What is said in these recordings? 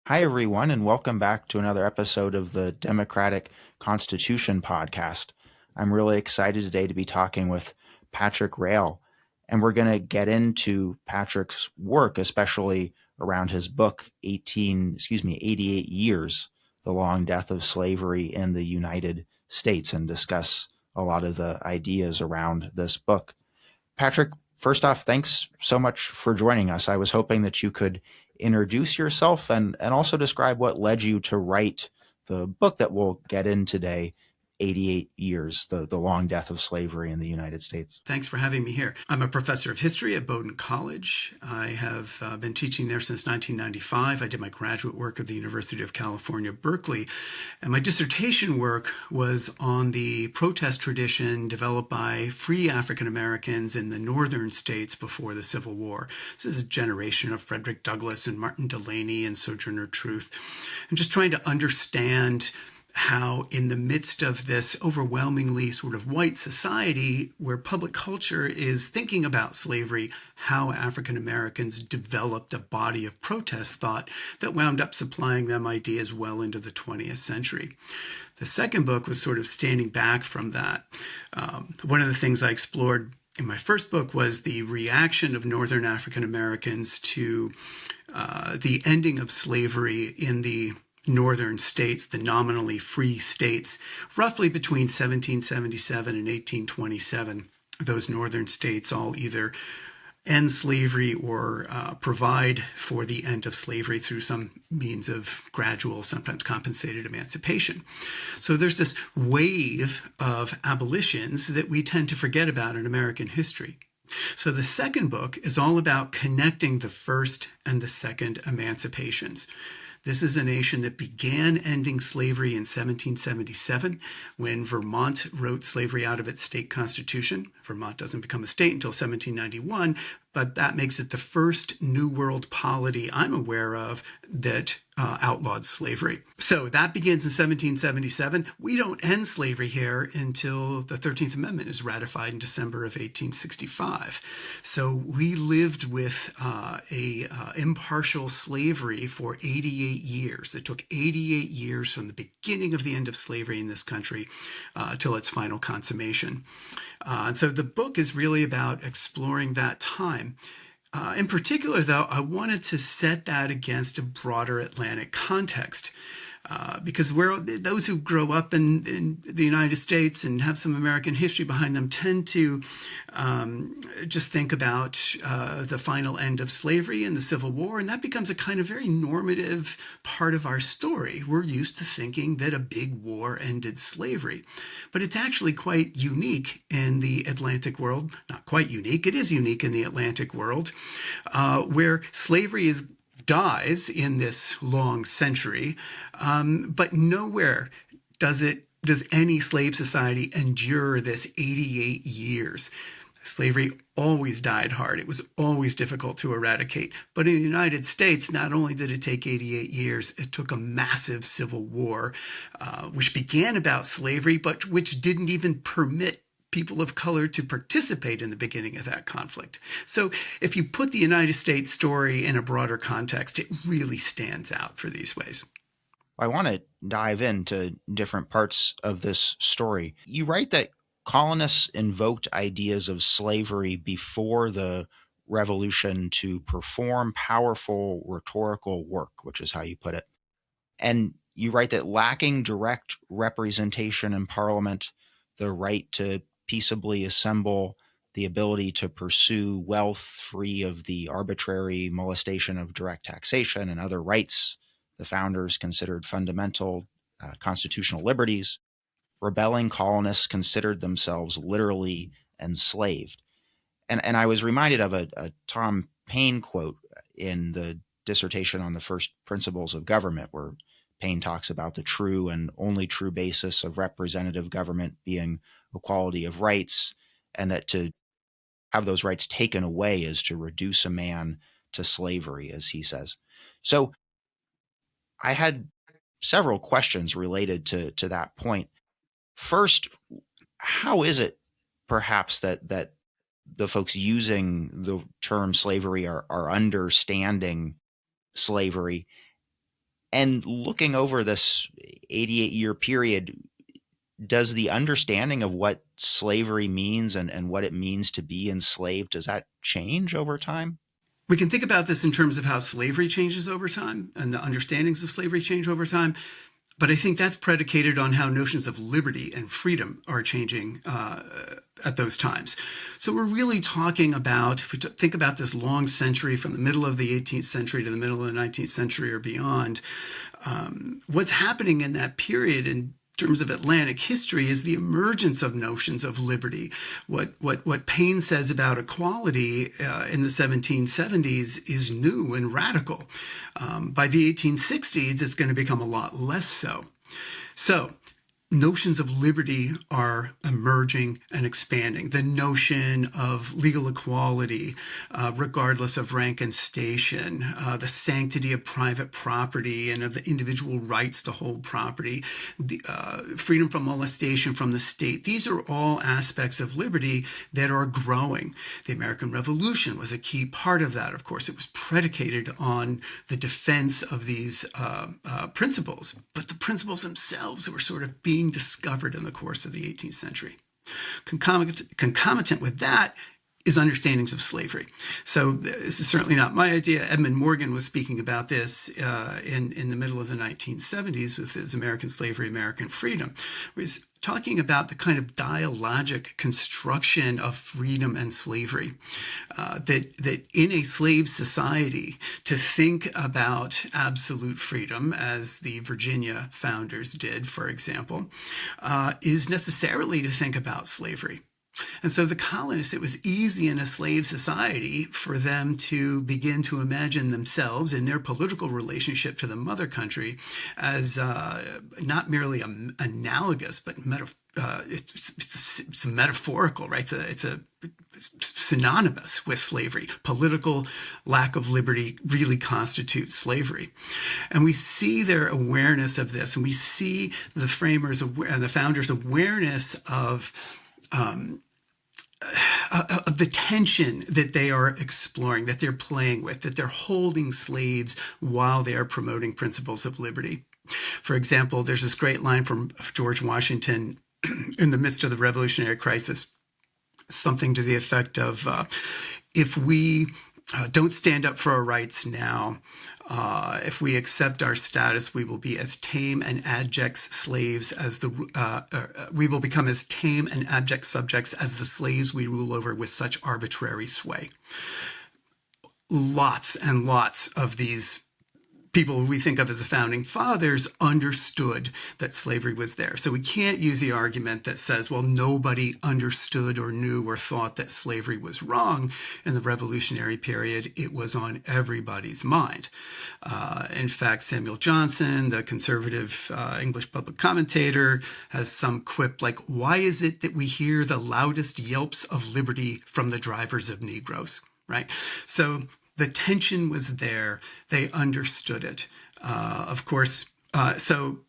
Hi, everyone, and welcome back to another episode of the Democratic Constitution podcast. I'm really excited today to be talking with Patrick Rael, and we're going to get into Patrick's work, especially around his book, 88 Years, The Long Death of Slavery in the United States, and discuss a lot of the ideas around this book. Patrick, first off, thanks so much for joining us. I was hoping that you could introduce yourself and also describe what led you to write the book that we'll get in today, 88 Years, the Long Death of Slavery in the United States. Thanks for having me here. I'm a professor of history at Bowdoin College. I have been teaching there since 1995. I did my graduate work at the University of California, Berkeley. And my dissertation work was on the protest tradition developed by free African Americans in the northern states before the Civil War. This is a generation of Frederick Douglass and Martin Delany and Sojourner Truth. I'm just trying to understand how in the midst of this overwhelmingly sort of white society where public culture is thinking about slavery, how African Americans developed a body of protest thought that wound up supplying them ideas well into the 20th century. The second book was sort of standing back from that. One of the things I explored in my first book was the reaction of Northern African Americans to the ending of slavery in the northern states, the nominally free states, roughly between 1777 and 1827. Those northern states all either end slavery or provide for the end of slavery through some means of gradual, sometimes compensated emancipation. So there's this wave of abolitions that we tend to forget about in American history. So the second book is all about connecting the first and the second emancipations. This is a nation that began ending slavery in 1777 when Vermont wrote slavery out of its state constitution. Vermont doesn't become a state until 1791, but that makes it the first New World polity I'm aware of that outlawed slavery. So that begins in 1777. We don't end slavery here until the 13th Amendment is ratified in December of 1865. So we lived with impartial slavery for 88 years. It took 88 years from the beginning of the end of slavery in this country till its final consummation. And so the book is really about exploring that time. In particular, though, I wanted to set that against a broader Atlantic context. Because those who grow up in the United States and have some American history behind them tend to just think about the final end of slavery and the Civil War, and that becomes a kind of very normative part of our story. We're used to thinking that a big war ended slavery, but it's actually quite unique in the Atlantic world. Not quite unique, it is unique in the Atlantic world, where slavery dies in this long century, but nowhere does any slave society endure this 88 years. Slavery always died hard. It was always difficult to eradicate. But in the United States, not only did it take 88 years, it took a massive civil war, which began about slavery, but which didn't even permit people of color to participate in the beginning of that conflict. So if you put the United States story in a broader context, it really stands out for these ways. I want to dive into different parts of this story. You write that colonists invoked ideas of slavery before the revolution to perform powerful rhetorical work, which is how you put it. And you write that lacking direct representation in Parliament, the right to peaceably assemble, the ability to pursue wealth free of the arbitrary molestation of direct taxation and other rights the founders considered fundamental constitutional liberties, rebelling colonists considered themselves literally enslaved. And I was reminded of a Tom Paine quote in the dissertation on the first principles of government, where Paine talks about the true and only true basis of representative government being equality of rights, and that to have those rights taken away is to reduce a man to slavery, as he says. So I had several questions related to that point. First, how is it perhaps that the folks using the term slavery are understanding slavery? And looking over this 88-year period, does the understanding of what slavery means and what it means to be enslaved, does that change over time? We can think about this in terms of how slavery changes over time and the understandings of slavery change over time. But I think that's predicated on how notions of liberty and freedom are changing at those times. So we're really talking about, if we think about this long century from the middle of the 18th century to the middle of the 19th century or beyond, what's happening in that period in terms of Atlantic history is the emergence of notions of liberty. What Paine says about equality in the 1770s is new and radical. By the 1860s, it's going to become a lot less so. So notions of liberty are emerging and expanding. The notion of legal equality, regardless of rank and station, the sanctity of private property and of the individual rights to hold property, the freedom from molestation from the state. These are all aspects of liberty that are growing. The American Revolution was a key part of that. Of course, it was predicated on the defense of these principles, but the principles themselves were sort of being discovered in the course of the 18th century. Concomitant with that is understandings of slavery. So this is certainly not my idea. Edmund Morgan was speaking about this in the middle of the 1970s with his American Slavery, American Freedom, where he's talking about the kind of dialogic construction of freedom and slavery. That in a slave society, to think about absolute freedom, as the Virginia founders did, for example, is necessarily to think about slavery. And so the colonists, it was easy in a slave society for them to begin to imagine themselves in their political relationship to the mother country as not merely analogous, but it's metaphorical, right? It's synonymous with slavery. Political lack of liberty really constitutes slavery. And we see their awareness of this, and we see the framers and the founders' awareness of the tension that they are exploring, that they're playing with, that they're holding slaves while they are promoting principles of liberty. For example, there's this great line from George Washington in the midst of the Revolutionary crisis, something to the effect of, if we don't stand up for our rights now, if we accept our status, we will be as tame and abject slaves as we will become as tame and abject subjects as the slaves we rule over with such arbitrary sway. Lots and lots of these people who we think of as the founding fathers understood that slavery was there. So we can't use the argument that says, well, nobody understood or knew or thought that slavery was wrong in the Revolutionary period. It was on everybody's mind. In fact, Samuel Johnson, the conservative English public commentator, has some quip like, why is it that we hear the loudest yelps of liberty from the drivers of Negroes, right? So the tension was there. They understood it. Of course, so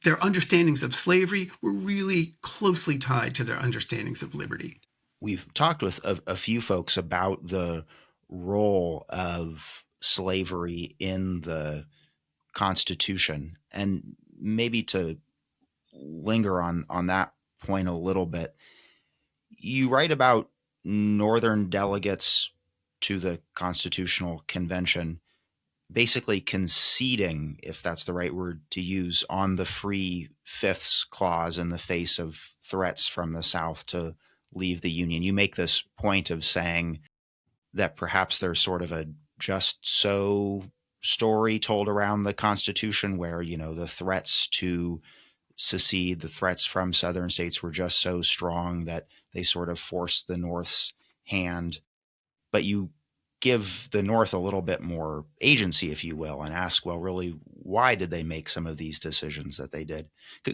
their understandings of slavery were really closely tied to their understandings of liberty. We've talked with a few folks about the role of slavery in the Constitution, and maybe to linger on that point a little bit. You write about Northern delegates to the Constitutional Convention basically conceding, if that's the right word to use, on the free fifths clause in the face of threats from the South to leave the Union. You make this point of saying that perhaps there's sort of a just so story told around the Constitution where, the threats to secede, the threats from Southern states were just so strong that they sort of forced the North's hand. But you give the North a little bit more agency, if you will, and ask, well, really, why did they make some of these decisions that they did?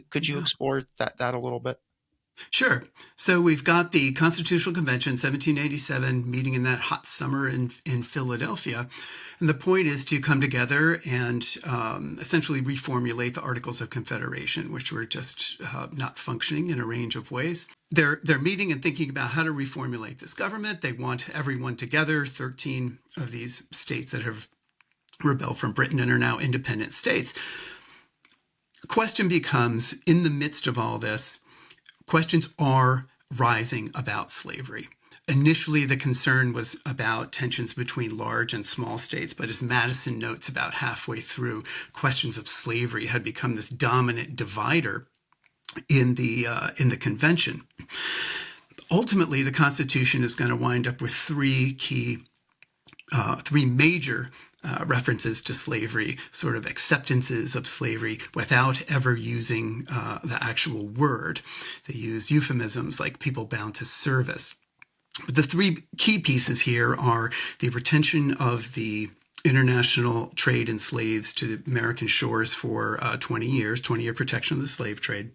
Could you explore that a little bit? Sure. So we've got the Constitutional Convention, 1787, meeting in that hot summer in Philadelphia. And the point is to come together and essentially reformulate the Articles of Confederation, which were just not functioning in a range of ways. They're meeting and thinking about how to reformulate this government. They want everyone together, 13 of these states that have rebel from Britain and are now independent states. The question becomes, in the midst of all this, questions are rising about slavery. Initially, the concern was about tensions between large and small states, but as Madison notes about halfway through, questions of slavery had become this dominant divider in the convention. Ultimately, the Constitution is going to wind up with three major references to slavery, sort of acceptances of slavery without ever using the actual word. They use euphemisms like people bound to service. But the three key pieces here are the retention of the international trade in slaves to American shores for 20 years, 20-year protection of the slave trade.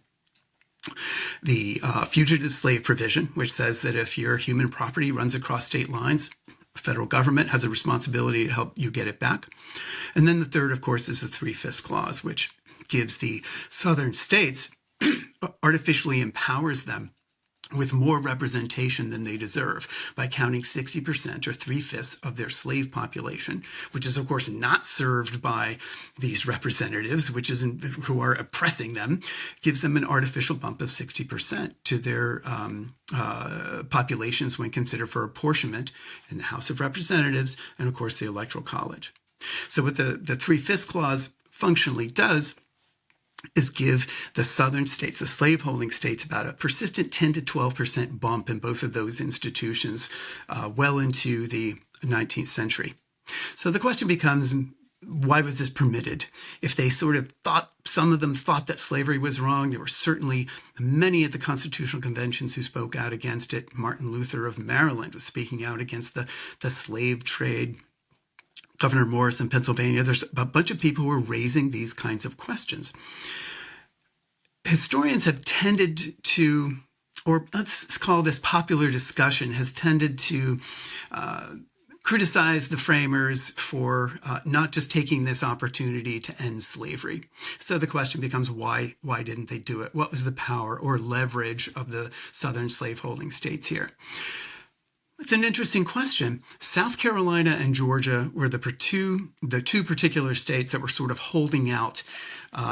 The fugitive slave provision, which says that if your human property runs across state lines, the federal government has a responsibility to help you get it back. And then the third, of course, is the Three-Fifths Clause, which gives the southern states, artificially empowers them with more representation than they deserve by counting 60% or 3/5 of their slave population, which is, of course, not served by these representatives, who are oppressing them, gives them an artificial bump of 60% to their populations when considered for apportionment in the House of Representatives and, of course, the Electoral College. So what the Three-Fifths Clause functionally does is give the southern states, the slaveholding states, about a persistent 10 to 12% bump in both of those institutions well into the 19th century. So the question becomes, why was this permitted? If they sort of thought, some of them thought that slavery was wrong, there were certainly many at the Constitutional Conventions who spoke out against it. Martin Luther of Maryland was speaking out against the slave trade. Governor Morris in Pennsylvania, there's a bunch of people who are raising these kinds of questions. Historians have tended to, or let's call this popular discussion, has tended to criticize the framers for not just taking this opportunity to end slavery. So the question becomes, why didn't they do it? What was the power or leverage of the southern slaveholding states here? It's an interesting question. South Carolina and Georgia were the two particular states that were sort of holding out.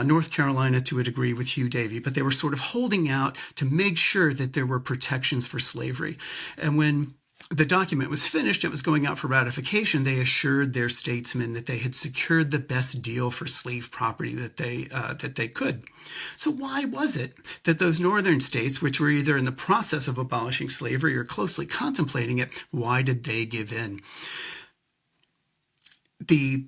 North Carolina to a degree with Hugh Davey, but they were sort of holding out to make sure that there were protections for slavery. And when the document was finished, it was going out for ratification, they assured their statesmen that they had secured the best deal for slave property that they could. So why was it that those northern states, which were either in the process of abolishing slavery or closely contemplating it, why did they give in? The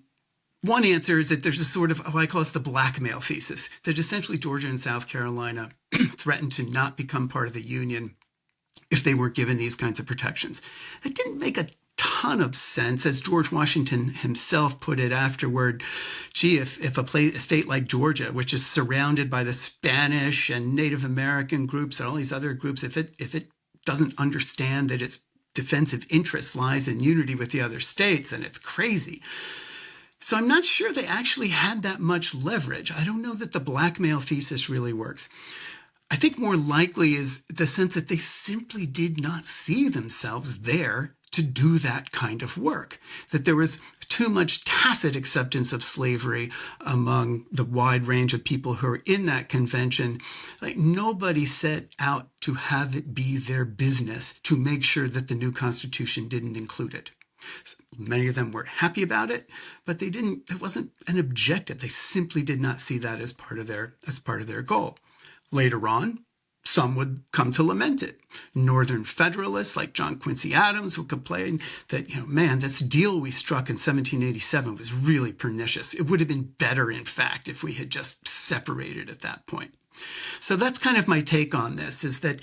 one answer is that there's a sort of, I call it the blackmail thesis, that essentially Georgia and South Carolina threatened to not become part of the Union if they were given these kinds of protections. It didn't make a ton of sense, as George Washington himself put it afterward. Gee, if a state like Georgia, which is surrounded by the Spanish and Native American groups and all these other groups, if it doesn't understand that its defensive interest lies in unity with the other states, then it's crazy. So I'm not sure they actually had that much leverage. I don't know that the blackmail thesis really works. I think more likely is the sense that they simply did not see themselves there to do that kind of work, that there was too much tacit acceptance of slavery among the wide range of people who are in that convention. Like, nobody set out to have it be their business to make sure that the new Constitution didn't include it. Many of them weren't happy about it, but it wasn't an objective. They simply did not see that as part of their goal. Later on, some would come to lament it. Northern Federalists like John Quincy Adams would complain that, man, this deal we struck in 1787 was really pernicious. It would have been better, in fact, if we had just separated at that point. So that's kind of my take on this, is that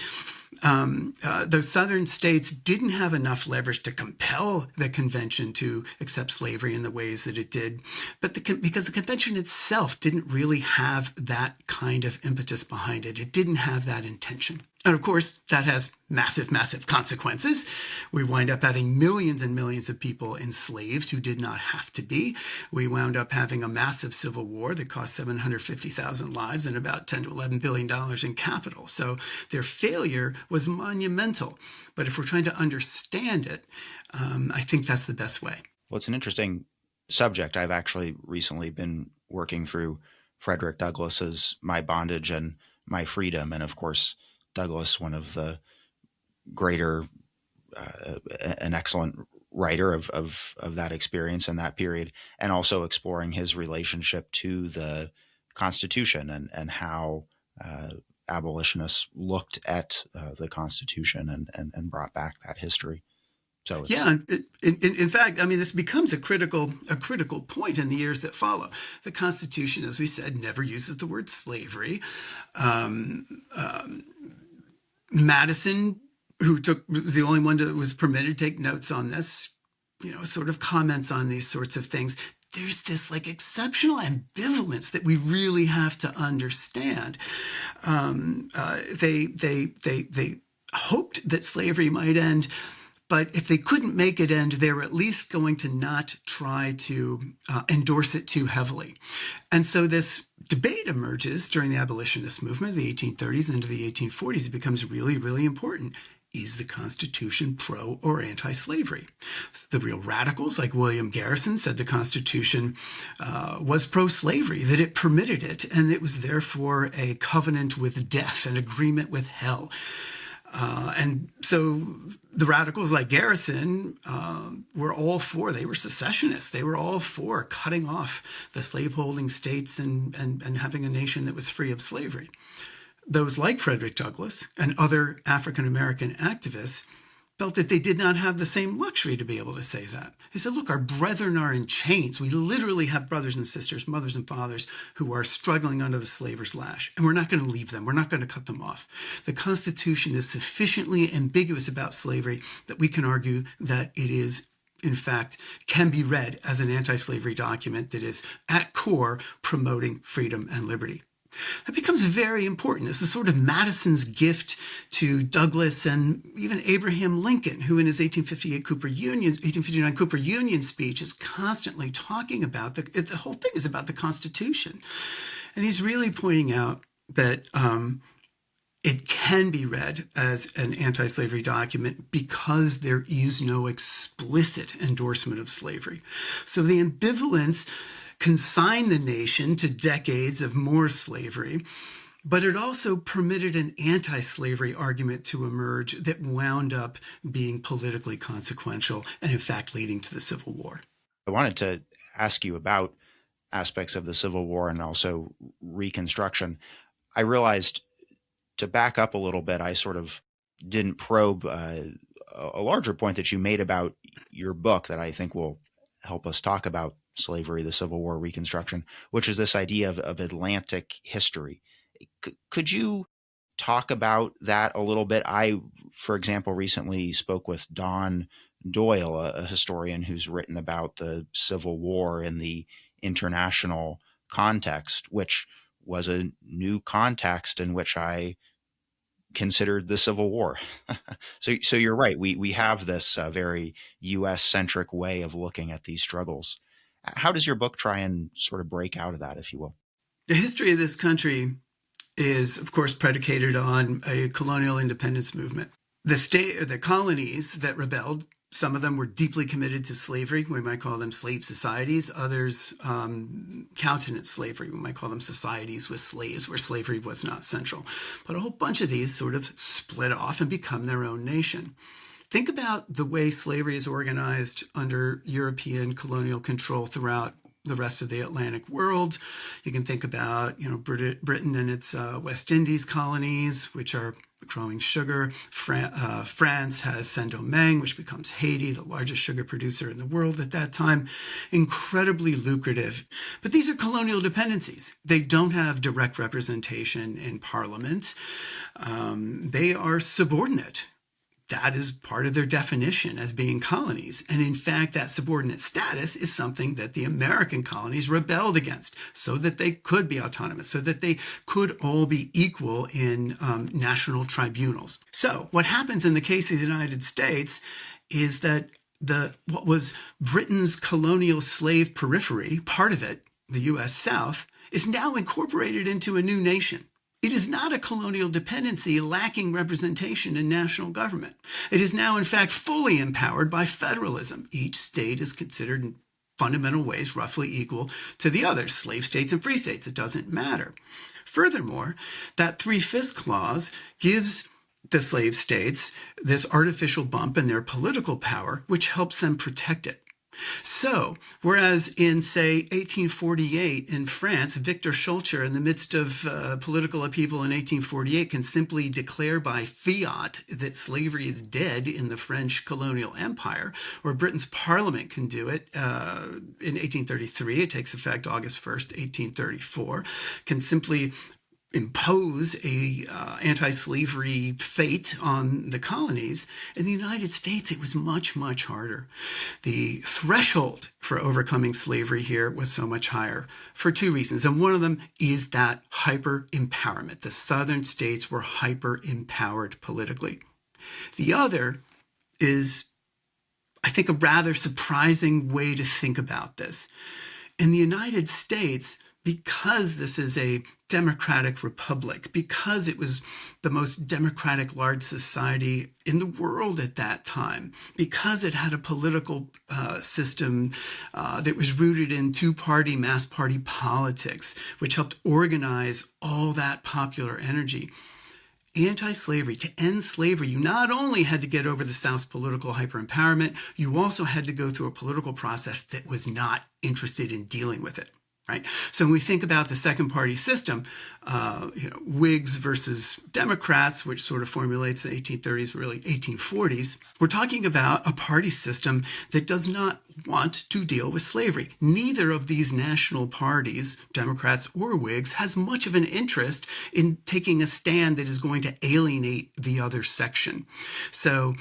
those southern states didn't have enough leverage to compel the convention to accept slavery in the ways that it did, but because the convention itself didn't really have that kind of impetus behind it. It didn't have that intention. And of course, that has massive, massive consequences. We wind up having millions and millions of people enslaved who did not have to be. We wound up having a massive civil war that cost 750,000 lives and about $10 to $11 billion in capital. So their failure was monumental. But if we're trying to understand it, I think that's the best way. Well, it's an interesting subject. I've actually recently been working through Frederick Douglass's My Bondage and My Freedom. And of course, Douglass, one of the greater, an excellent writer of that experience and that period, and also exploring his relationship to the Constitution and how abolitionists looked at the Constitution and brought back that history. So it's Yeah, in fact, I mean, this becomes a critical point in the years that follow. The Constitution, as we said, never uses the word slavery. Um, Madison, was the only one that was permitted to take notes on this, sort of comments on these sorts of things. There's this like exceptional ambivalence that we really have to understand. They hoped that slavery might end, but if they couldn't make it end, they were at least going to not try to endorse it too heavily. And so this debate emerges during the abolitionist movement of the 1830s into the 1840s. It becomes really, really important. Is the Constitution pro or anti-slavery? The real radicals like William Garrison said the Constitution was pro-slavery, that it permitted it, and it was therefore a covenant with death, an agreement with hell. And so the radicals like Garrison were all for, they were secessionists. They were all for cutting off the slaveholding states and having a nation that was free of slavery. Those like Frederick Douglass and other African-American activists felt that they did not have the same luxury to be able to say that. They said, look, our brethren are in chains. We literally have brothers and sisters, mothers and fathers who are struggling under the slaver's lash, and we're not going to leave them. We're not going to cut them off. The Constitution is sufficiently ambiguous about slavery that we can argue that it is, in fact, can be read as an anti-slavery document that is at core promoting freedom and liberty. That becomes very important. This is sort of Madison's gift to Douglass and even Abraham Lincoln, who in his 1859 Cooper Union speech is constantly talking about, the whole thing is about the Constitution. And he's really pointing out that it can be read as an anti-slavery document because there is no explicit endorsement of slavery. So the ambivalence consigned the nation to decades of more slavery, but it also permitted an anti-slavery argument to emerge that wound up being politically consequential and in fact leading to the Civil War. I wanted to ask you about aspects of the Civil War and also Reconstruction. I realized, to back up a little bit, I sort of didn't probe a larger point that you made about your book that I think will help us talk about slavery, the Civil War, Reconstruction, which is this idea of Atlantic history. Could you talk about that a little bit? I, for example, recently spoke with Don Doyle, a historian who's written about the Civil War in the international context, which was a new context in which I considered the Civil War. So you're right. We have this very U.S. centric way of looking at these struggles. How does your book try and sort of break out of that, if you will? The history of this country is, of course, predicated on a colonial independence movement. The colonies that rebelled, some of them were deeply committed to slavery. We might call them slave societies. Others countenanced slavery. We might call them societies with slaves, where slavery was not central. But a whole bunch of these sort of split off and become their own nation. Think about the way slavery is organized under European colonial control throughout the rest of the Atlantic world. You can think about, Britain and its West Indies colonies, which are growing sugar. France has Saint-Domingue, which becomes Haiti, the largest sugar producer in the world at that time. Incredibly lucrative. But these are colonial dependencies. They don't have direct representation in Parliament. They are subordinate. That is part of their definition as being colonies. And in fact, that subordinate status is something that the American colonies rebelled against so that they could be autonomous, so that they could all be equal in national tribunals. So what happens in the case of the United States is that what was Britain's colonial slave periphery, part of it, the U.S. South, is now incorporated into a new nation. It is not a colonial dependency lacking representation in national government. It is now, in fact, fully empowered by federalism. Each state is considered fundamental ways roughly equal to the others, slave states and free states. It doesn't matter. Furthermore, that 3/5 clause gives the slave states this artificial bump in their political power, which helps them protect it. So, whereas in, say, 1848 in France, Victor Schulcher, in the midst of political upheaval in 1848, can simply declare by fiat that slavery is dead in the French colonial empire, or Britain's parliament can do it in 1833. It takes effect August 1st, 1834, can simply impose a anti-slavery fate on the colonies. In the United States, it was much, much harder. The threshold for overcoming slavery here was so much higher for two reasons. And one of them is that hyper-empowerment. The southern states were hyper-empowered politically. The other is, I think, a rather surprising way to think about this. In the United States, because this is a democratic republic, because it was the most democratic large society in the world at that time, because it had a political system that was rooted in two-party, mass-party politics, which helped organize all that popular energy, anti-slavery, to end slavery, you not only had to get over the South's political hyper-empowerment, you also had to go through a political process that was not interested in dealing with it. Right? So when we think about the second party system, Whigs versus Democrats, which sort of formulates the 1830s, really 1840s, we're talking about a party system that does not want to deal with slavery. Neither of these national parties, Democrats or Whigs, has much of an interest in taking a stand that is going to alienate the other section. So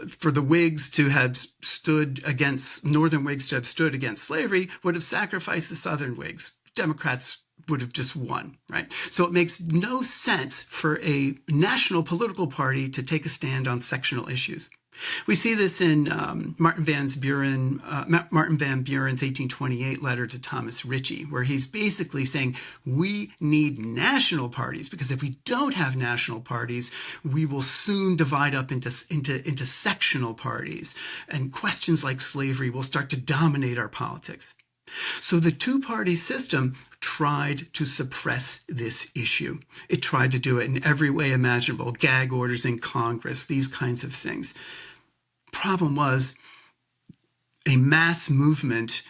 for the Whigs to have stood against, Northern Whigs to have stood against slavery would have sacrificed the Southern Whigs. Democrats would have just won, right? So it makes no sense for a national political party to take a stand on sectional issues. We see this in Martin Van Buren's 1828 letter to Thomas Ritchie, where he's basically saying we need national parties, because if we don't have national parties, we will soon divide up into sectional parties, and questions like slavery will start to dominate our politics. So the two-party system tried to suppress this issue. It tried to do it in every way imaginable, gag orders in Congress, these kinds of things. Problem was, a mass movement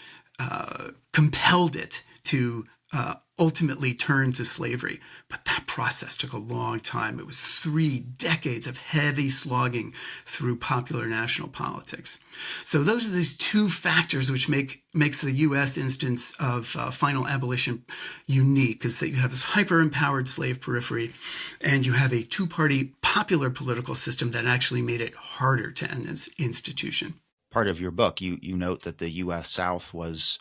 compelled it to ultimately turn to slavery. But that process took a long time. It was 3 decades of heavy slogging through popular national politics. So those are these two factors which makes the U.S. instance of final abolition unique, is that you have this hyper-empowered slave periphery, and you have a two-party popular political system that actually made it harder to end this institution. Part of your book, you note that the U.S. South was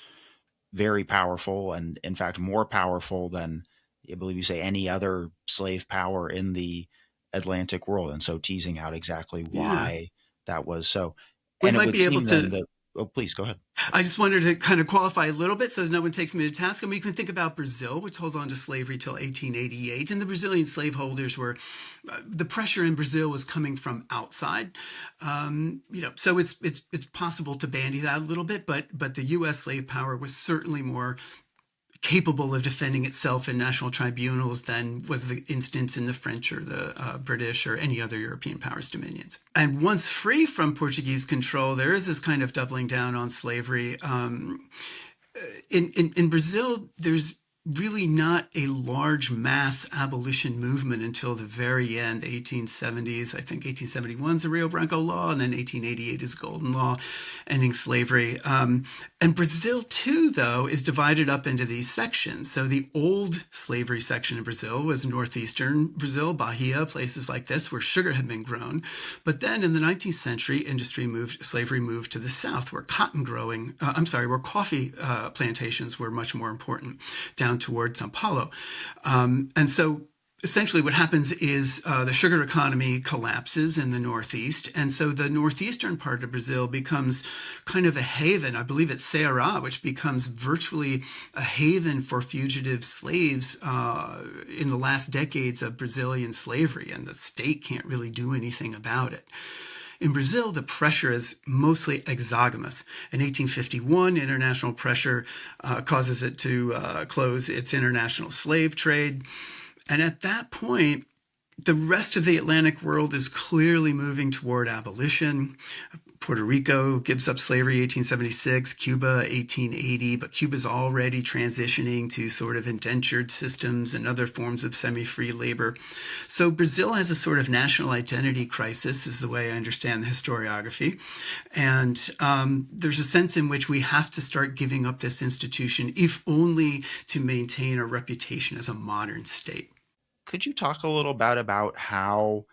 very powerful, and in fact more powerful than, I believe you say, any other slave power in the Atlantic world, and so teasing out exactly why that was so. We And it might would be able seem then to. that, oh, please go ahead. I just wanted to kind of qualify a little bit so as no one takes me to task. I mean, you can think about Brazil, which holds on to slavery till 1888, and the Brazilian slaveholders were, the pressure in Brazil was coming from outside. So it's possible to bandy that a little bit, but the U.S. slave power was certainly more capable of defending itself in national tribunals than was the instance in the French or the British or any other European powers' dominions. And once free from Portuguese control, there is this kind of doubling down on slavery. In Brazil, there's really not a large mass abolition movement until the very end, 1870s. I think 1871 is the Rio Branco Law, and then 1888 is Golden Law, ending slavery. And Brazil, too, though, is divided up into these sections. So the old slavery section in Brazil was northeastern Brazil, Bahia, places like this, where sugar had been grown. But then in the 19th century, slavery moved to the south, where where coffee plantations were much more important, down towards Sao Paulo. And so essentially what happens is the sugar economy collapses in the Northeast. And so the northeastern part of Brazil becomes kind of a haven. I believe it's Ceará, which becomes virtually a haven for fugitive slaves in the last decades of Brazilian slavery. And the state can't really do anything about it. In Brazil, the pressure is mostly exogamous. In 1851, international pressure causes it to close its international slave trade. And at that point, the rest of the Atlantic world is clearly moving toward abolition. Puerto Rico gives up slavery 1876, Cuba 1880, but Cuba's already transitioning to sort of indentured systems and other forms of semi-free labor. So Brazil has a sort of national identity crisis, is the way I understand the historiography. And there's a sense in which we have to start giving up this institution, if only to maintain a reputation as a modern state. Could you talk a little bit about how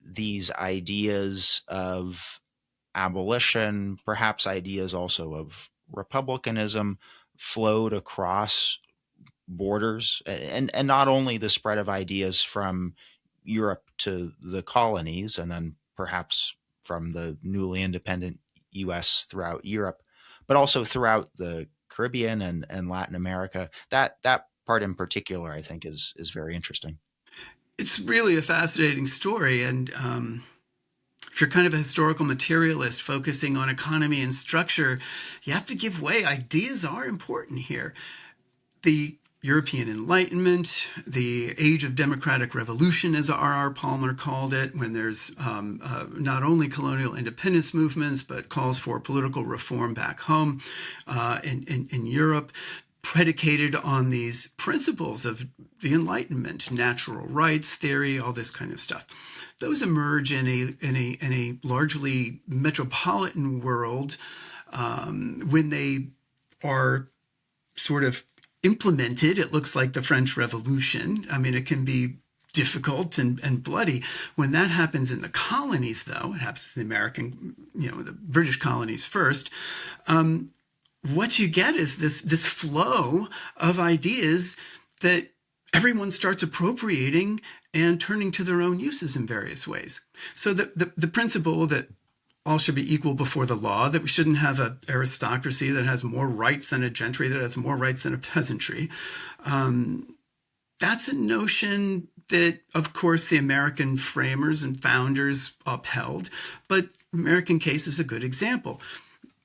these ideas of abolition, perhaps ideas also of republicanism, flowed across borders, and not only the spread of ideas from Europe to the colonies, and then perhaps from the newly independent US throughout Europe, but also throughout the Caribbean and Latin America. That part in particular, I think, is very interesting. It's really a fascinating story. And if you're kind of a historical materialist focusing on economy and structure, you have to give way. Ideas are important here. The European Enlightenment, the age of democratic revolution, as R.R. Palmer called it, when there's not only colonial independence movements, but calls for political reform back home in Europe, predicated on these principles of the Enlightenment, natural rights theory, all this kind of stuff. Those emerge in a largely metropolitan world when they are sort of implemented. It looks like the French Revolution. I mean, it can be difficult and bloody. When that happens in the colonies, though, it happens in the American, the British colonies first, what you get is this flow of ideas that everyone starts appropriating and turning to their own uses in various ways. So the principle that all should be equal before the law, that we shouldn't have an aristocracy that has more rights than a gentry, that has more rights than a peasantry. That's a notion that, of course, the American framers and founders upheld, but the American case is a good example.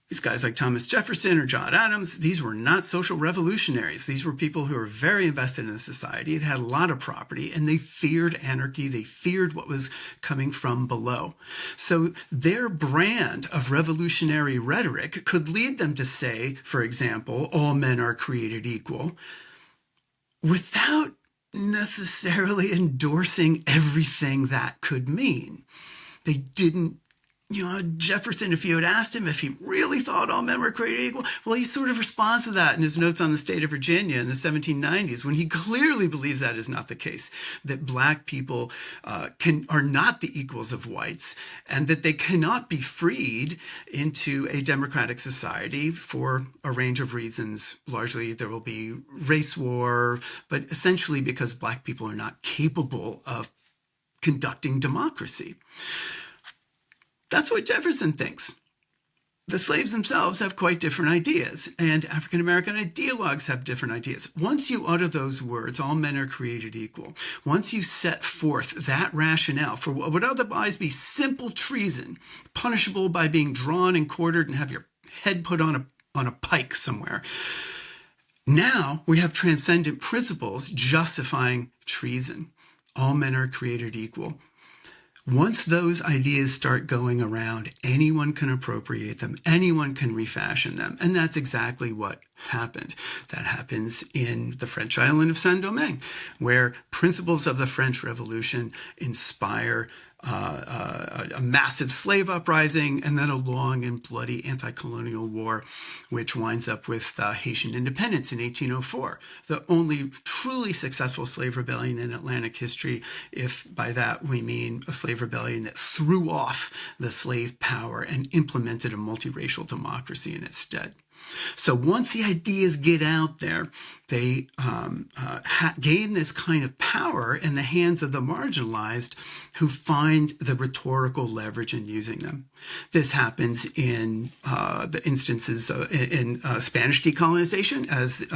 These guys like Thomas Jefferson or John Adams, these were not social revolutionaries. These were people who were very invested in the society. It had a lot of property, and they feared anarchy. They feared what was coming from below. So their brand of revolutionary rhetoric could lead them to say, for example, all men are created equal, without necessarily endorsing everything that could mean. They didn't. Jefferson, if you had asked him if he really thought all men were created equal, well, he sort of responds to that in his notes on the state of Virginia in the 1790s, when he clearly believes that is not the case, that black people are not the equals of whites, and that they cannot be freed into a democratic society for a range of reasons. Largely, there will be race war, but essentially because black people are not capable of conducting democracy. That's what Jefferson thinks. The slaves themselves have quite different ideas, and African-American ideologues have different ideas. Once you utter those words, all men are created equal, once you set forth that rationale for what would otherwise be simple treason, punishable by being drawn and quartered and have your head put on a pike somewhere, now we have transcendent principles justifying treason. All men are created equal. Once those ideas start going around, anyone can appropriate them, anyone can refashion them, and that's exactly what happened. That happens in the French island of Saint-Domingue, where principles of the French Revolution inspire a massive slave uprising, and then a long and bloody anti-colonial war, which winds up with Haitian independence in 1804, the only truly successful slave rebellion in Atlantic history, if by that we mean a slave rebellion that threw off the slave power and implemented a multiracial democracy in its stead. So once the ideas get out there, they gain this kind of power in the hands of the marginalized who find the rhetorical leverage in using them. This happens in the instances in Spanish decolonization as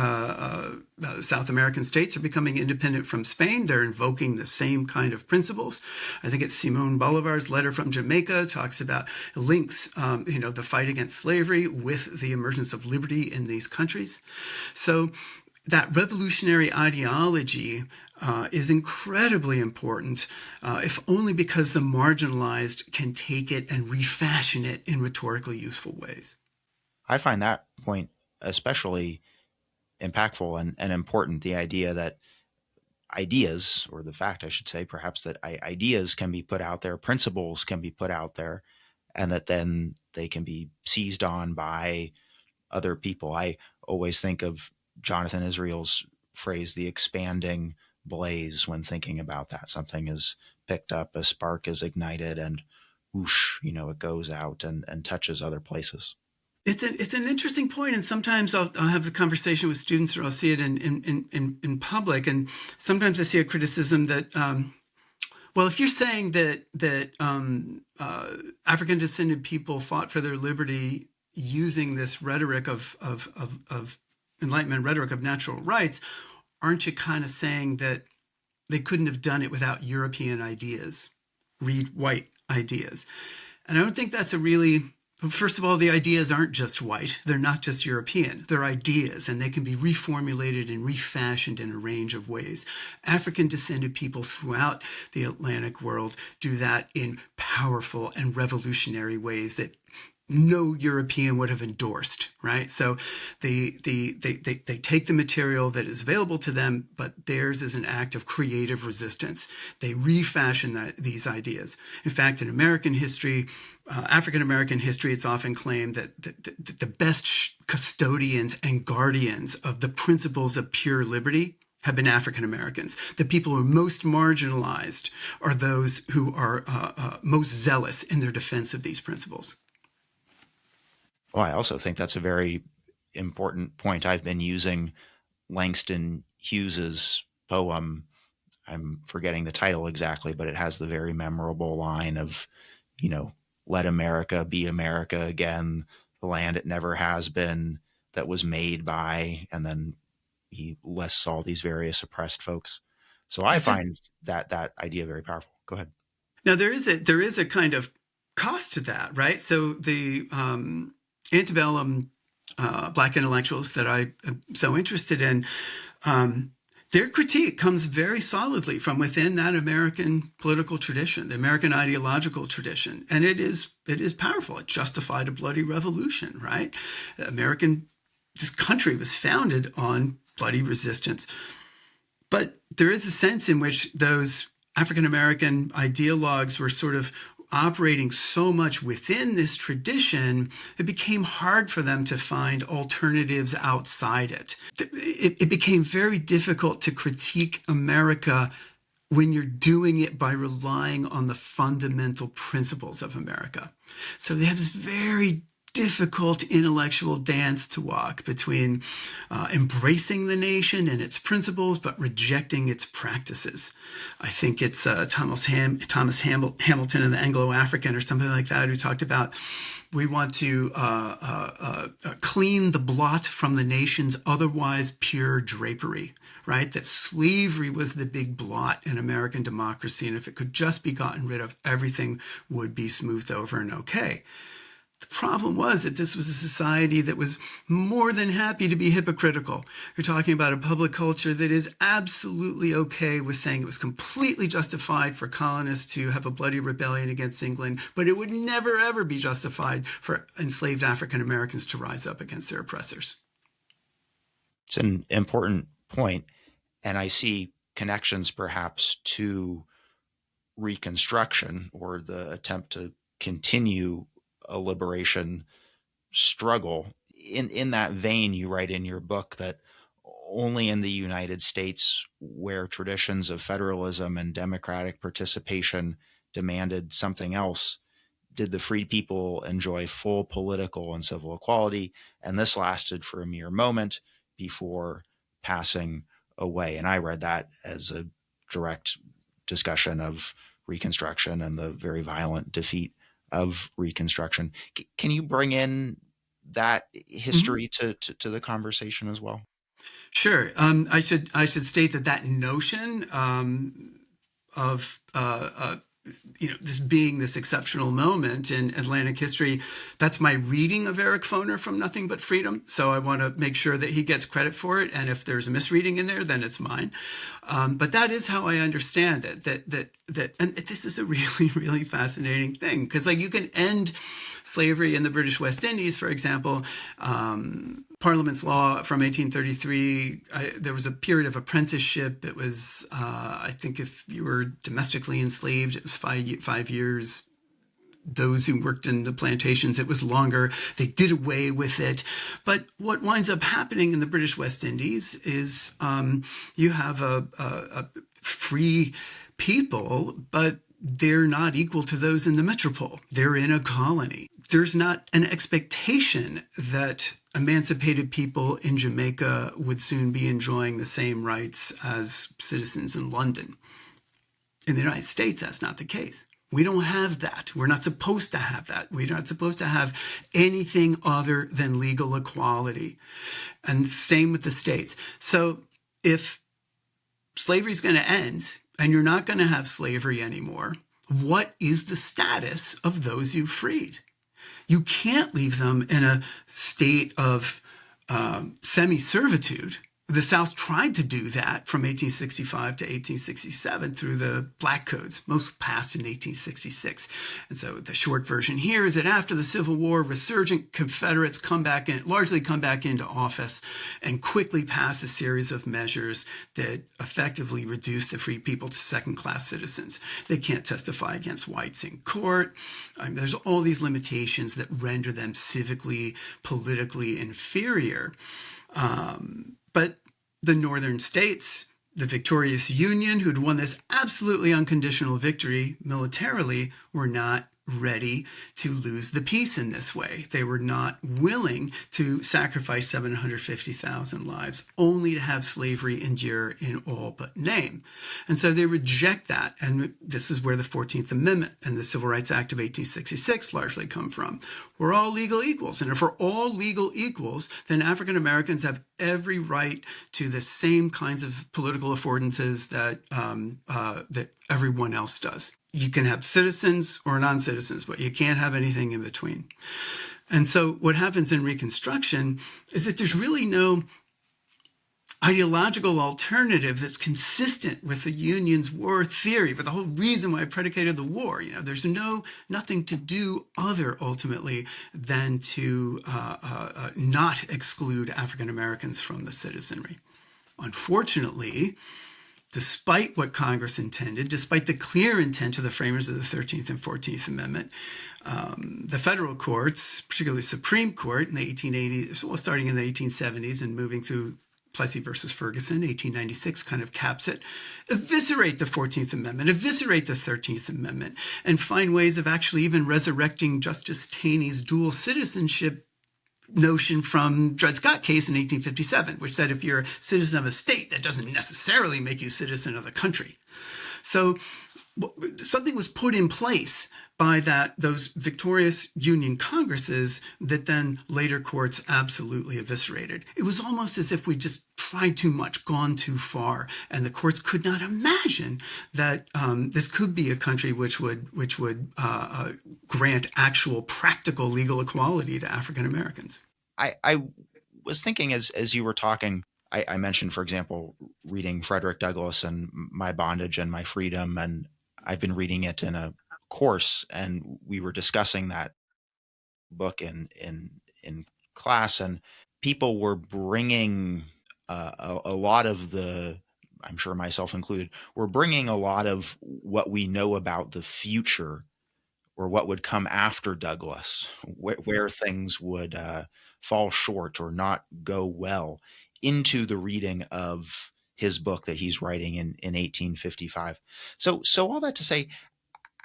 South American states are becoming independent from Spain. They're invoking the same kind of principles. I think it's Simon Bolivar's letter from Jamaica talks about links, the fight against slavery with the emergence of liberty in these countries. So that revolutionary ideology is incredibly important, if only because the marginalized can take it and refashion it in rhetorically useful ways. I find that point especially impactful and important, the idea that ideas, or the fact, I should say, perhaps, that ideas can be put out there, principles can be put out there, and that then they can be seized on by other people. I always think of Jonathan Israel's phrase, the expanding blaze, when thinking about that. Something is picked up, a spark is ignited, and whoosh, it goes out and touches other places. It's an interesting point, and sometimes I'll have the conversation with students, or I'll see it in public, and sometimes I see a criticism that well, if you're saying that African descended people fought for their liberty using this rhetoric of Enlightenment rhetoric of natural rights, aren't you kind of saying that they couldn't have done it without European ideas, read white ideas? And I don't think that's a really, first of all, the ideas aren't just white. They're not just European. They're ideas, and they can be reformulated and refashioned in a range of ways. African descended people throughout the Atlantic world do that in powerful and revolutionary ways that no European would have endorsed, right? So they take the material that is available to them, but theirs is an act of creative resistance. They refashion these ideas. In fact, in American history, African American history, it's often claimed that the best custodians and guardians of the principles of pure liberty have been African Americans. The people who are most marginalized are those who are most zealous in their defense of these principles. Well, I also think that's a very important point. I've been using Langston Hughes's poem. I'm forgetting the title exactly, but it has the very memorable line of, you know, let America be America again, the land it never has been, that was made by, and then he lists all these various oppressed folks. So I That's a find that idea very powerful. Go ahead. Now there is a kind of cost to that, right? So the antebellum Black intellectuals that I am so interested in, their critique comes very solidly from within that American political tradition, the American ideological tradition, and it is powerful. It justified a bloody revolution, right? This country was founded on bloody resistance. But there is a sense in which those African American ideologues were sort of operating so much within this tradition, it became hard for them to find alternatives outside it. It became very difficult to critique America when you're doing it by relying on the fundamental principles of America. So they have this very difficult intellectual dance to walk between embracing the nation and its principles, but rejecting its practices. I think it's Thomas Hamilton in the Anglo-African or something like that, who talked about, we want to clean the blot from the nation's otherwise pure drapery, right? That slavery was the big blot in American democracy, and if it could just be gotten rid of, everything would be smoothed over and okay. The problem was that this was a society that was more than happy to be hypocritical. You're talking about a public culture that is absolutely okay with saying it was completely justified for colonists to have a bloody rebellion against England, but it would never, ever be justified for enslaved African Americans to rise up against their oppressors. It's an important point, and I see connections perhaps to Reconstruction, or the attempt to continue a liberation struggle. In that vein, you write in your book that only in the United States, where traditions of federalism and democratic participation demanded something else, did the freed people enjoy full political and civil equality, and this lasted for a mere moment before passing away. And I read that as a direct discussion of Reconstruction and the very violent defeat of Reconstruction. Can you bring in that Mhm. history to the conversation as well? Sure. I should state that that notion of this being this exceptional moment in Atlantic history, that's my reading of Eric Foner from Nothing But Freedom. So I want to make sure that he gets credit for it. And if there's a misreading in there, then it's mine. But that is how I understand it. And this is a really, really fascinating thing because, like, you can end slavery in the British West Indies, for example. Parliament's law from 1833, there was a period of apprenticeship. It was, I think, if you were domestically enslaved, it was 5 years. Those who worked in the plantations, it was longer. They did away with it. But what winds up happening in the British West Indies is you have a free people, but they're not equal to those in the metropole. They're in a colony. There's not an expectation that emancipated people in Jamaica would soon be enjoying the same rights as citizens in London. In the United States, that's not the case. We don't have that. We're not supposed to have that. We're not supposed to have anything other than legal equality. And same with the states. So if slavery is going to end and you're not going to have slavery anymore, what is the status of those you freed? You can't leave them in a state of semi-servitude. The South tried to do that from 1865 to 1867 through the Black Codes, most passed in 1866. And so the short version here is that after the Civil War, resurgent Confederates largely come back into office and quickly pass a series of measures that effectively reduce the free people to second-class citizens. They can't testify against whites in court. There's all these limitations that render them civically, politically inferior. But the northern states, the victorious Union, who'd won this absolutely unconditional victory militarily, were not ready to lose the peace in this way. They were not willing to sacrifice 750,000 lives only to have slavery endure in all but name. And so they reject that. And this is where the 14th Amendment and the Civil Rights Act of 1866 largely come from. We're all legal equals. And if we're all legal equals, then African Americans have every right to the same kinds of political affordances that everyone else does. You can have citizens or non-citizens, but you can't have anything in between. And so what happens in Reconstruction is that there's really no ideological alternative that's consistent with the Union's war theory, but the whole reason why I predicated the war. There's nothing to do other ultimately than to not exclude African Americans from the citizenry. Unfortunately, despite what Congress intended, despite the clear intent of the framers of the 13th and 14th Amendment, the federal courts, particularly the Supreme Court in the 1880s, well, starting in the 1870s and moving through Plessy versus Ferguson, 1896, kind of caps it, eviscerate the 14th Amendment, eviscerate the 13th Amendment, and find ways of actually even resurrecting Justice Taney's dual citizenship notion from Dred Scott case in 1857, which said if you're a citizen of a state, that doesn't necessarily make you citizen of the country. So something was put in place by those victorious Union Congresses that then later courts absolutely eviscerated. It was almost as if we just tried too much, gone too far, and the courts could not imagine that this could be a country which would grant actual practical legal equality to African Americans. I was thinking as you were talking, I mentioned, for example, reading Frederick Douglass and My Bondage and My Freedom, and I've been reading it in a course, and we were discussing that book in class, and people were bringing a lot of the, I'm sure myself included, we're bringing a lot of what we know about the future or what would come after Douglass, where things would fall short or not go well, into the reading of his book that he's writing in 1855. So all that to say,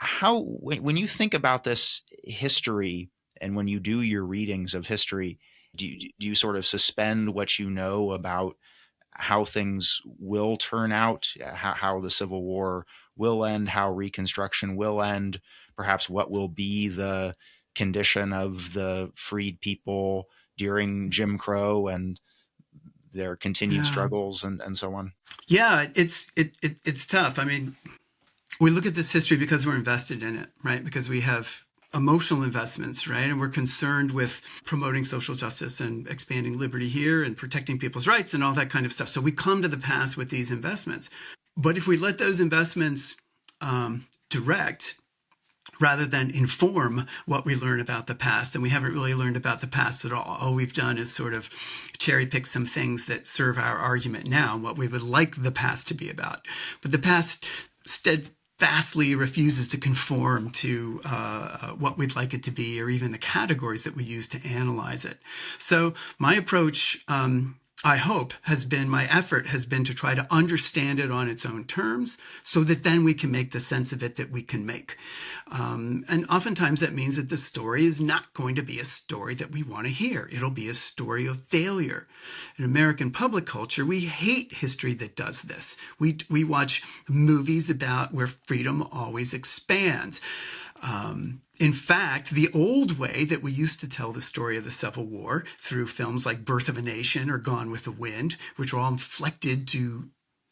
how when you think about this history, and when you do your readings of history, do you sort of suspend what you know about how things will turn out, how the Civil War will end, how Reconstruction will end, perhaps what will be the condition of the freed people during Jim Crow and their continued Yeah. struggles and so on? Yeah, it's tough. I mean, we look at this history because we're invested in it, right? Because we have emotional investments, right? And we're concerned with promoting social justice and expanding liberty here and protecting people's rights and all that kind of stuff. So we come to the past with these investments. But if we let those investments direct rather than inform what we learn about the past, and we haven't really learned about the past at all. All we've done is sort of cherry pick some things that serve our argument now, what we would like the past to be about. But the past steadfastly refuses to conform to what we'd like it to be, or even the categories that we use to analyze it. So my approach, I hope, my effort has been to try to understand it on its own terms so that then we can make the sense of it that we can make. And oftentimes that means that the story is not going to be a story that we want to hear. It'll be a story of failure. In American public culture, we hate history that does this. We watch movies about where freedom always expands. In fact, the old way that we used to tell the story of the Civil War through films like Birth of a Nation or Gone with the Wind, which are all inflected to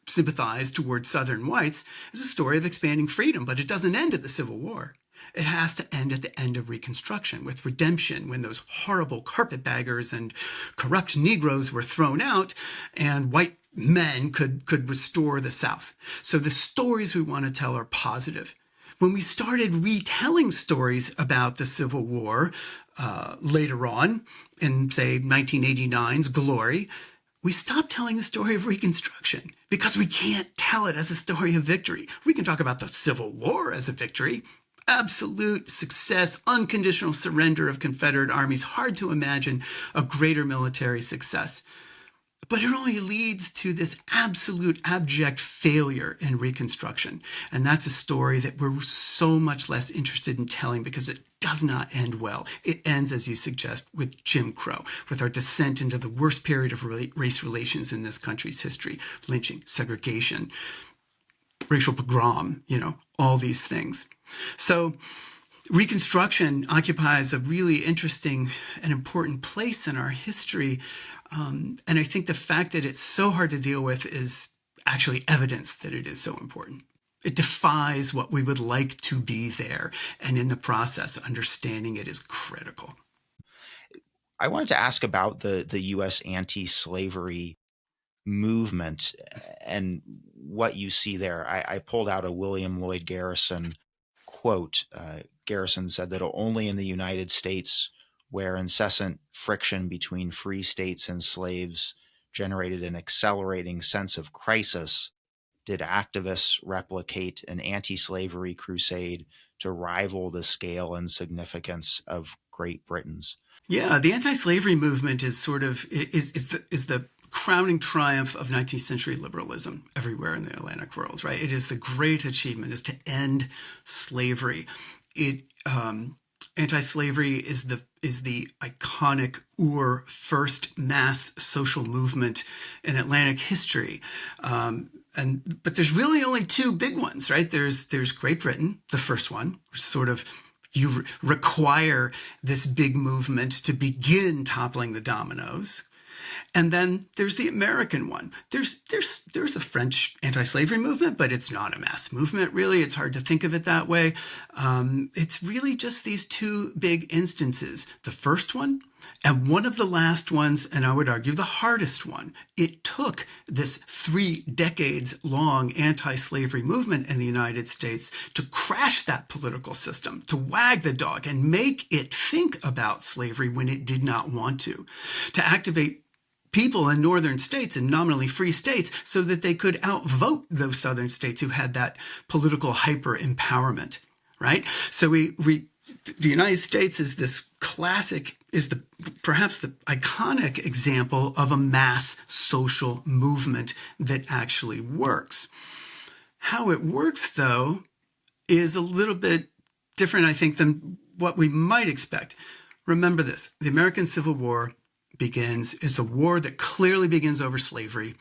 sympathize towards Southern whites, is a story of expanding freedom, but it doesn't end at the Civil War. It has to end at the end of Reconstruction with redemption, when those horrible carpetbaggers and corrupt Negroes were thrown out and white men could restore the South. So the stories we want to tell are positive. When we started retelling stories about the Civil War later on, in, say, 1989's Glory, we stopped telling the story of Reconstruction because we can't tell it as a story of victory. We can talk about the Civil War as a victory. Absolute success, unconditional surrender of Confederate armies. Hard to imagine a greater military success. But it only leads to this absolute abject failure in Reconstruction. And that's a story that we're so much less interested in telling because it does not end well. It ends, as you suggest, with Jim Crow, with our descent into the worst period of race relations in this country's history. Lynching, segregation, racial pogrom, all these things. So Reconstruction occupies a really interesting and important place in our history. And I think the fact that it's so hard to deal with is actually evidence that it is so important. It defies what we would like to be there. And in the process, understanding it is critical. I wanted to ask about the U.S. anti-slavery movement and what you see there. I pulled out a William Lloyd Garrison quote. Garrison said that only in the United States, where incessant friction between free states and slaves generated an accelerating sense of crisis, did activists replicate an anti-slavery crusade to rival the scale and significance of Great Britain's. Yeah, the anti-slavery movement is sort of is the crowning triumph of 19th century liberalism everywhere in the Atlantic world, right? It is the great achievement, is to end slavery. Anti-slavery is the iconic first mass social movement in Atlantic history. But there's really only two big ones, right? There's Great Britain, the first one, which sort of you require this big movement to begin toppling the dominoes. And then there's the American one. There's a French anti-slavery movement, but it's not a mass movement, really. It's hard to think of it that way. It's really just these two big instances. The first one, and one of the last ones, and I would argue the hardest one. It took this 3 decades long anti-slavery movement in the United States to crash that political system, to wag the dog and make it think about slavery when it did not want to activate people in northern states and nominally free states so that they could outvote those southern states who had that political hyper empowerment, right? So the United States is this classic, perhaps the iconic example of a mass social movement that actually works. How it works, though, is a little bit different, I think, than what we might expect. Remember this, the American Civil War is a war that clearly begins over slavery.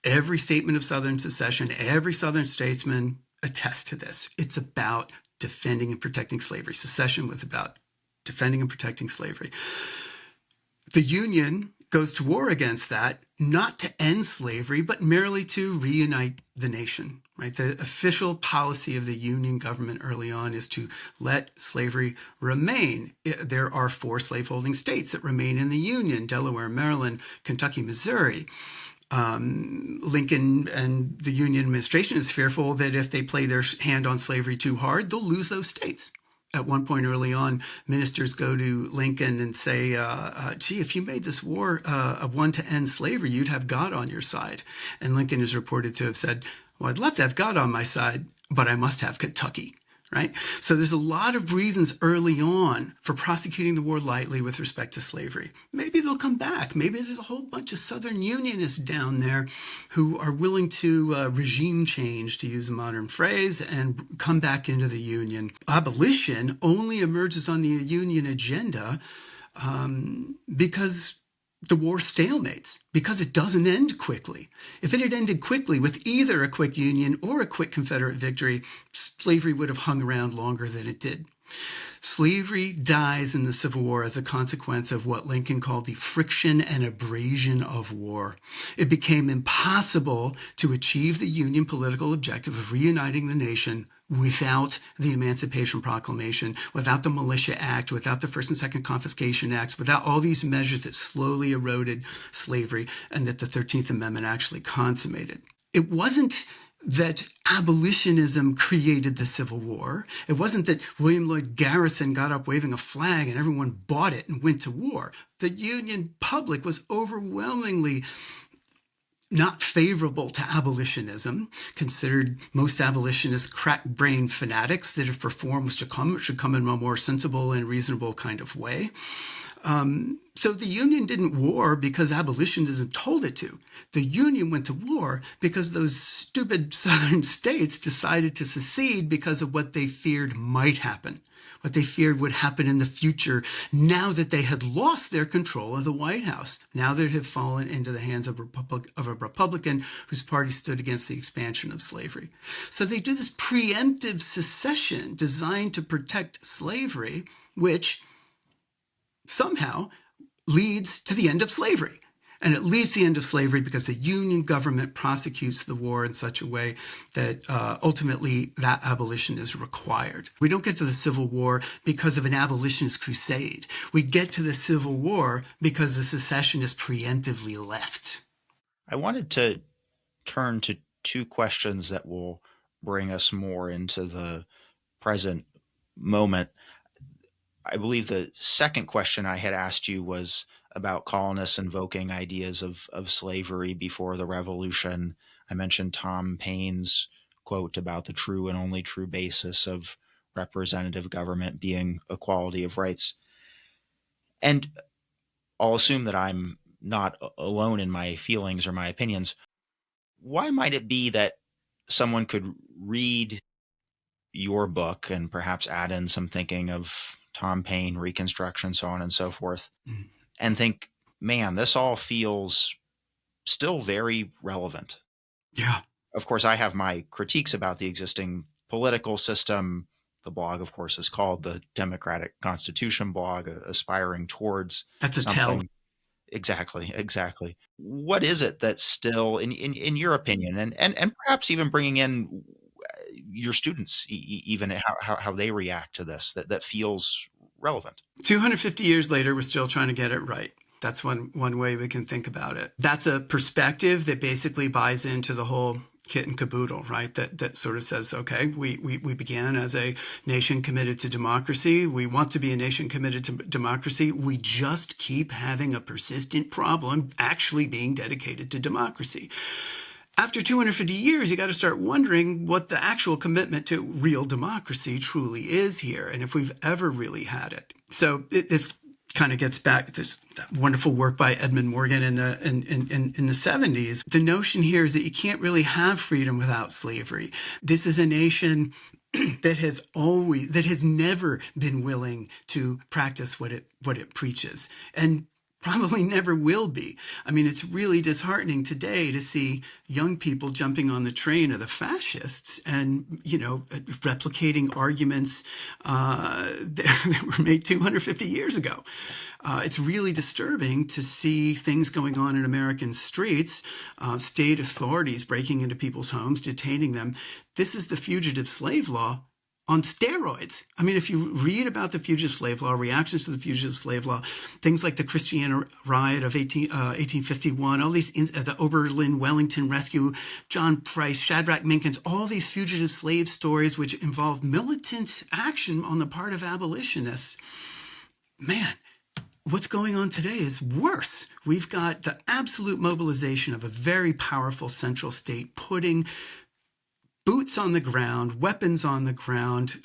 Every statement of Southern secession, every Southern statesman attests to this. It's about defending and protecting slavery. Secession was about defending and protecting slavery. The Union goes to war against that, not to end slavery, but merely to reunite the nation, right? The official policy of the Union government early on is to let slavery remain. There are 4 slaveholding states that remain in the Union: Delaware, Maryland, Kentucky, Missouri. Lincoln and the Union administration is fearful that if they play their hand on slavery too hard, they'll lose those states. At one point early on, ministers go to Lincoln and say, gee, if you made this war one to end slavery, you'd have God on your side. And Lincoln is reported to have said, well, I'd love to have God on my side, but I must have Kentucky. Right? So there's a lot of reasons early on for prosecuting the war lightly with respect to slavery. Maybe they'll come back. Maybe there's a whole bunch of Southern Unionists down there who are willing to regime change, to use a modern phrase, and come back into the Union. Abolition only emerges on the Union agenda because the war stalemates, because it doesn't end quickly. If it had ended quickly with either a quick Union or a quick Confederate victory, slavery would have hung around longer than it did. Slavery dies in the Civil War as a consequence of what Lincoln called the friction and abrasion of war. It became impossible to achieve the Union political objective of reuniting the nation without the Emancipation Proclamation, without the Militia Act, without the First and Second Confiscation Acts, without all these measures that slowly eroded slavery and that the 13th Amendment actually consummated. It wasn't that abolitionism created the Civil War. It wasn't that William Lloyd Garrison got up waving a flag and everyone bought it and went to war. The Union public was overwhelmingly not favorable to abolitionism, considered most abolitionists crack-brained fanatics that if reform was to come, it should come in a more sensible and reasonable kind of way. So the Union didn't war because abolitionism told it to. The Union went to war because those stupid Southern states decided to secede because of what they feared might happen, what they feared would happen in the future now that they had lost their control of the White House, now that it had fallen into the hands of a Republican whose party stood against the expansion of slavery. So they do this preemptive secession designed to protect slavery, which somehow leads to the end of slavery. And it leads to the end of slavery because the Union government prosecutes the war in such a way that ultimately that abolition is required. We don't get to the Civil War because of an abolitionist crusade. We get to the Civil War because the secession is preemptively left. I wanted to turn to 2 questions that will bring us more into the present moment. I believe the second question I had asked you was about colonists invoking ideas of slavery before the Revolution. I mentioned Tom Paine's quote about the true and only true basis of representative government being equality of rights. And I'll assume that I'm not alone in my feelings or my opinions. Why might it be that someone could read your book and perhaps add in some thinking of Tom Paine, Reconstruction, so on and so forth, and think, man, this all feels still very relevant? Yeah. Of course, I have my critiques about the existing political system. The blog, of course, is called the Democratic Constitution blog, aspiring towards That's a something. tell. Exactly. What is it that still, in your opinion, and perhaps even bringing in your students, even how they react to this, that feels relevant? 250 years later, we're still trying to get it right. That's one way we can think about it. That's a perspective that basically buys into the whole kit and caboodle, right? That sort of says, okay, we began as a nation committed to democracy. We want to be a nation committed to democracy. We just keep having a persistent problem actually being dedicated to democracy. After 250 years, you got to start wondering what the actual commitment to real democracy truly is here, and if we've ever really had it. So this kind of gets back to that wonderful work by Edmund Morgan in the 70s. The notion here is that you can't really have freedom without slavery. This is a nation that has never been willing to practice what it preaches, and probably never will be. I mean, it's really disheartening today to see young people jumping on the train of the fascists and, replicating arguments that were made 250 years ago. It's really disturbing to see things going on in American streets, state authorities breaking into people's homes, detaining them. This is the fugitive slave law on steroids. I mean, if you read about the fugitive slave law, reactions to the fugitive slave law, things like the Christiana riot of 1851, all these, the Oberlin Wellington rescue, John Price, Shadrach Minkins, all these fugitive slave stories, which involve militant action on the part of abolitionists, man, what's going on today is worse. We've got the absolute mobilization of a very powerful central state putting boots on the ground, weapons on the ground,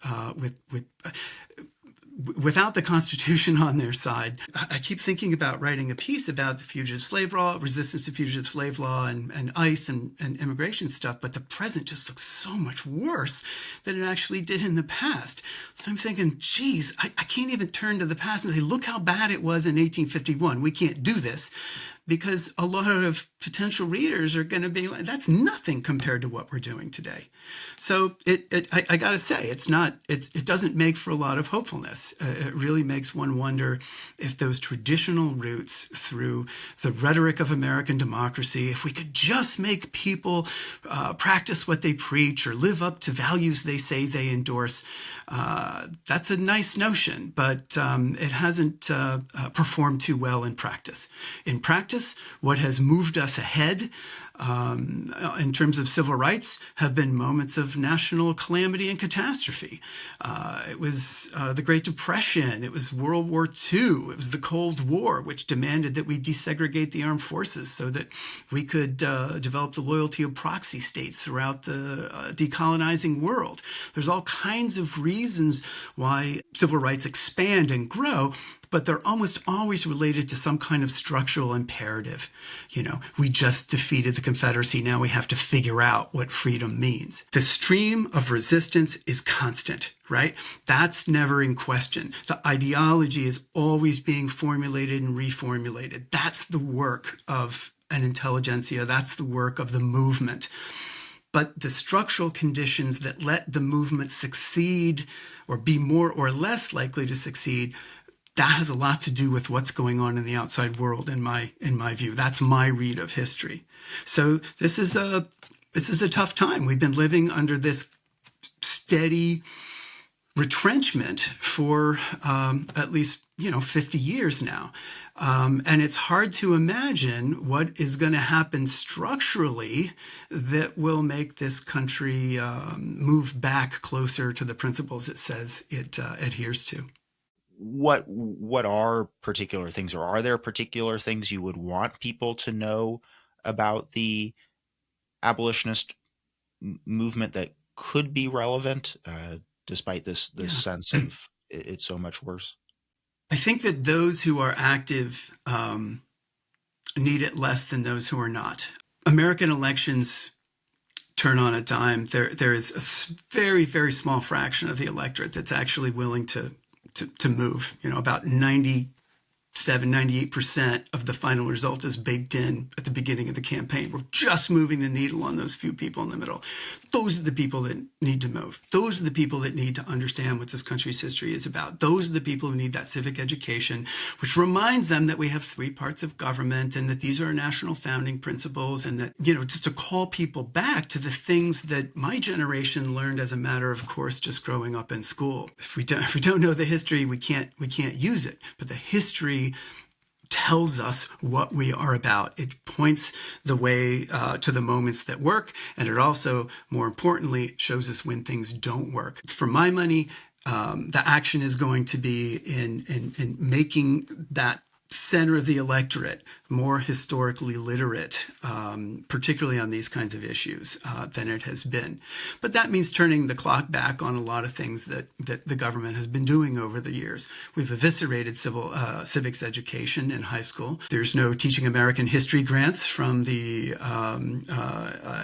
without the Constitution on their side. I keep thinking about writing a piece about the fugitive slave law, resistance to fugitive slave law, and ICE and immigration stuff, but the present just looks so much worse than it actually did in the past. So I'm thinking, geez, I can't even turn to the past and say, look how bad it was in 1851. We can't do this, because a lot of potential readers are going to be like, that's nothing compared to what we're doing today. So I got to say, it doesn't make for a lot of hopefulness. It really makes one wonder if those traditional roots through the rhetoric of American democracy, if we could just make people practice what they preach or live up to values they say they endorse, that's a nice notion, but it hasn't performed too well in practice. In practice, what has moved us ahead in terms of civil rights have been moments of national calamity and catastrophe. It was the Great Depression. It was World War II. It was the Cold War, which demanded that we desegregate the armed forces so that we could develop the loyalty of proxy states throughout the decolonizing world. There's all kinds of reasons why civil rights expand and grow, but they're almost always related to some kind of structural imperative. We just defeated the Confederacy. Now we have to figure out what freedom means. The stream of resistance is constant, right? That's never in question. The ideology is always being formulated and reformulated. That's the work of an intelligentsia. That's the work of the movement. But the structural conditions that let the movement succeed or be more or less likely to succeed, that has a lot to do with what's going on in the outside world, in my view. That's my read of history. So this is a tough time. We've been living under this steady retrenchment for at least 50 years now. And it's hard to imagine what is going to happen structurally that will make this country move back closer to the principles it says it adheres to. What are particular things, or are there particular things you would want people to know about the abolitionist movement that could be relevant, despite this sense of it's so much worse? I think that those who are active need it less than those who are not. American elections turn on a dime. There is a very, very small fraction of the electorate that's actually willing to move. About 98% of the final result is baked in at the beginning of the campaign. We're just moving the needle on those few people in the middle. Those are the people that need to move. Those are the people that need to understand what this country's history is about. Those are the people who need that civic education, which reminds them that we have three parts of government and that these are our national founding principles, and that, just to call people back to the things that my generation learned as a matter of course just growing up in school. If we don't know the history, we can't use it. But the history tells us what we are about. It points the way to the moments that work, and it also, more importantly, shows us when things don't work. For my money, the action is going to be in making that center of the electorate more historically literate, particularly on these kinds of issues, than it has been. But that means turning the clock back on a lot of things that the government has been doing over the years. We've eviscerated civics education in high school. There's no teaching American history grants from the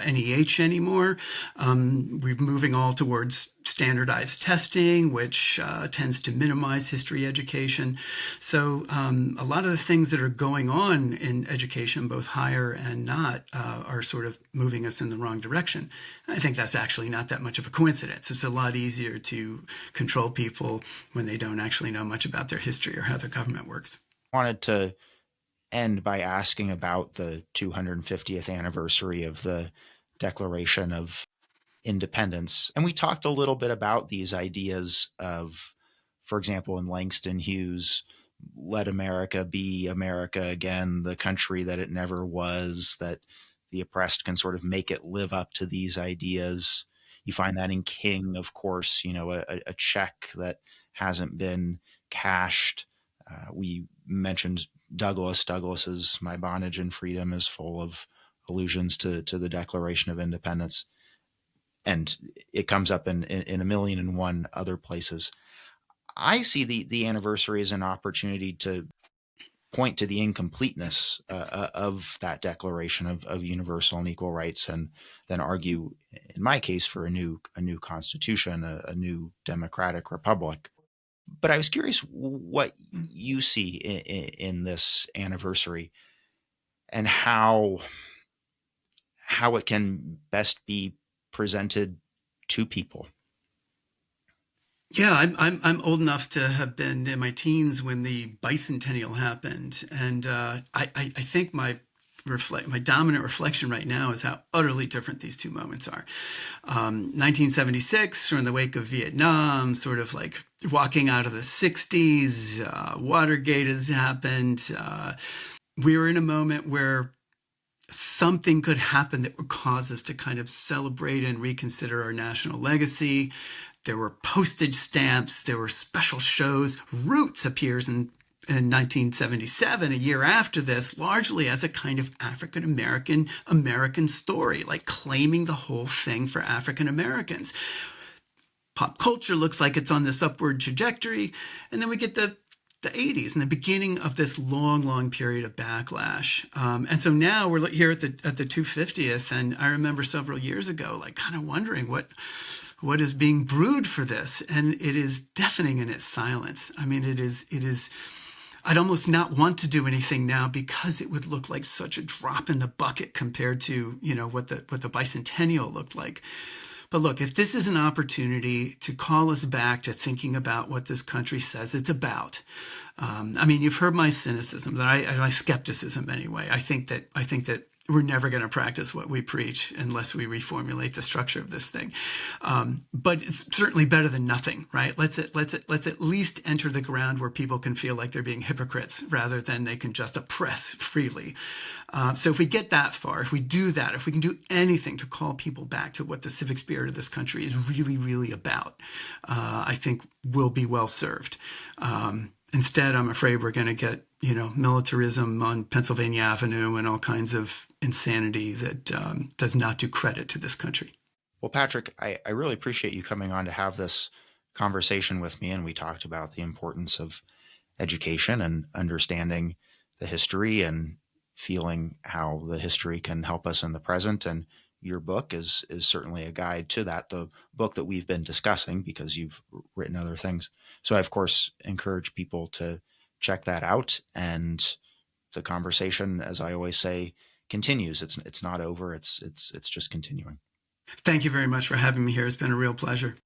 NEH anymore. We're moving all towards standardized testing, which tends to minimize history education. So a lot of the things that are going on in education, both higher and not, are sort of moving us in the wrong direction. I think that's actually not that much of a coincidence. It's a lot easier to control people when they don't actually know much about their history or how their government works. Wanted to end by asking about the 250th anniversary of the Declaration of Independence. And we talked a little bit about these ideas of, for example, in Langston Hughes, let America be America again, the country that it never was, that the oppressed can sort of make it live up to these ideas. You find that in King, of course, a check that hasn't been cashed. We mentioned Douglas. Douglas's My Bondage and Freedom is full of allusions to the Declaration of Independence. And it comes up in a million and one other places. I see the anniversary as an opportunity to point to the incompleteness of that Declaration of universal and equal rights, and then argue, in my case, for a new constitution, a new democratic republic. But I was curious what you see in this anniversary, and how it can best be presented to people. Yeah, I'm old enough to have been in my teens when the bicentennial happened, and I think my dominant reflection right now is how utterly different these two moments are. 1976, or in the wake of Vietnam, sort of like walking out of the 60s. Watergate has happened. We were in a moment where something could happen that would cause us to kind of celebrate and reconsider our national legacy. There were postage stamps, there were special shows. Roots appears in 1977, a year after this, largely as a kind of African American story, like claiming the whole thing for African Americans. Pop culture looks like it's on this upward trajectory, and then we get the 80s and the beginning of this long period of backlash. And so now we're here at the 250th, and I remember several years ago, like kind of wondering what is being brewed for this, and it is deafening in its silence. I mean, it is. I'd almost not want to do anything now because it would look like such a drop in the bucket compared to what the bicentennial looked like. But look, if this is an opportunity to call us back to thinking about what this country says it's about, I mean, you've heard my cynicism, my skepticism anyway. I think that we're never going to practice what we preach unless we reformulate the structure of this thing. But it's certainly better than nothing, right? Let's at least enter the ground where people can feel like they're being hypocrites rather than they can just oppress freely. So if we get that far, if we do that, if we can do anything to call people back to what the civic spirit of this country is really about, I think we'll be well served. Instead, I'm afraid we're going to get, militarism on Pennsylvania Avenue and all kinds of insanity that does not do credit to this country. Well, Patrick, I really appreciate you coming on to have this conversation with me. And we talked about the importance of education and understanding the history and feeling how the history can help us in the present. And your book is certainly a guide to that, the book that we've been discussing, because you've written other things. So I, of course, encourage people to check that out. And the conversation, as I always say, continues. It's not over. It's just continuing. Thank you very much for having me here. It's been a real pleasure.